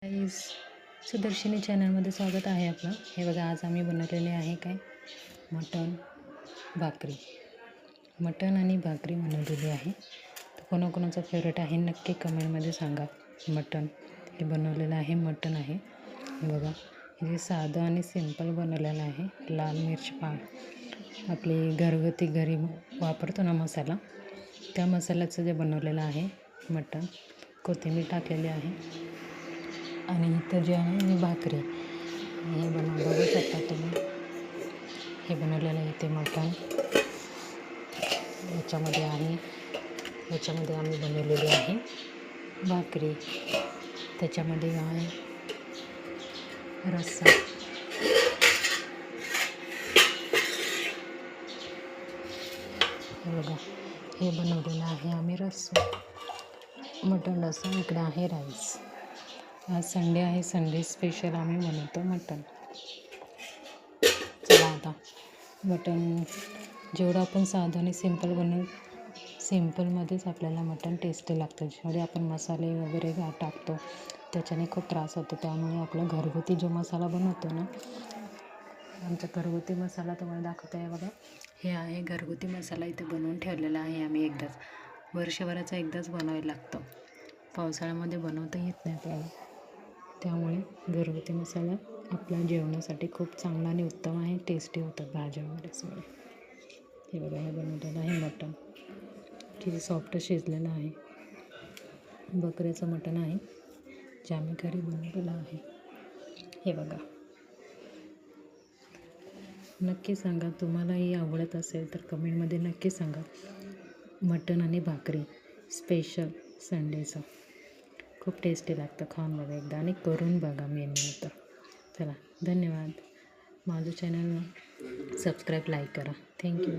Guys, Sudarshini चॅनलमध्ये स्वागत आहे आपलं. हे बघा, आज आम्ही बनवलेले आहे काय मटण आणि भाकरी बनवलेली आहे. तर कोणाकोणाचं फेवरेट आहे नक्की कमेंटमध्ये सांगा. मटण हे बनवलेलं आहे, मटण आहे. हे बघा, हे साधं आणि सिंपल बनवलेलं आहे. लाल मिर्च आपली घरगुती घरी वापरतो ना मसाला, त्या मसाल्याचं जे बनवलेलं आहे मटण. कोथिंबीर टाकलेली आहे आणि इथं जे आहे ही भाकरी हे बघू शकता तुम्ही. हे बनवलेलं आहे ते मटण याच्यामध्ये आम्ही बनवलेली आहे भाकरी. त्याच्यामध्ये आहे रस्सा. हे बघा, हे बनवलेलं आहे आम्ही रस्सा, मटण रस्सा. इकडे आहे राईस. आज संडे आहे, संडे स्पेशल आम्ही बनवतो मटण. चला आता, मटण जेवढं आपण साधं आणि सिंपलमध्येच आपल्याला मटण टेस्टी लागतं. जेवढे आपण मसाले वगैरे टाकतो त्याच्याने खूप त्रास होतो. त्यामुळे आपला घरगुती जो मसाला बनवतो ना, आमचा घरगुती मसाला तुम्हाला दाखवतो आहे बघा. हे आहे घरगुती मसाला, इथे बनवून ठेवलेला आहे आम्ही. वर्षभराचा एकदाच बनवायला लागतं. पावसाळ्यामध्ये बनवता येत नाही आपल्याला. त्यामुळे घरगुती मसाला आपल्या जेवणासाठी खूप चांगला आणि उत्तम आहे. टेस्टी होतात भाज्या वगैरे सगळे. हे बघा, हे बनवलेलं आहे मटण. किती सॉफ्ट शिजलेलं आहे. बकऱ्याचं मटण आहे जे आम्ही घरी बनवलेलं आहे. हे बघा, नक्की सांगा, तुम्हालाही आवडत असेल तर कमेंटमध्ये नक्की सांगा. मटण आणि भाकरी स्पेशल संडेचं खूप टेस्टी लागतं. खाऊन बघा एकदा आणि करून बघा मेनू तर. चला, धन्यवाद. माझं चॅनल सबस्क्राईब, लाईक करा. थँक्यू.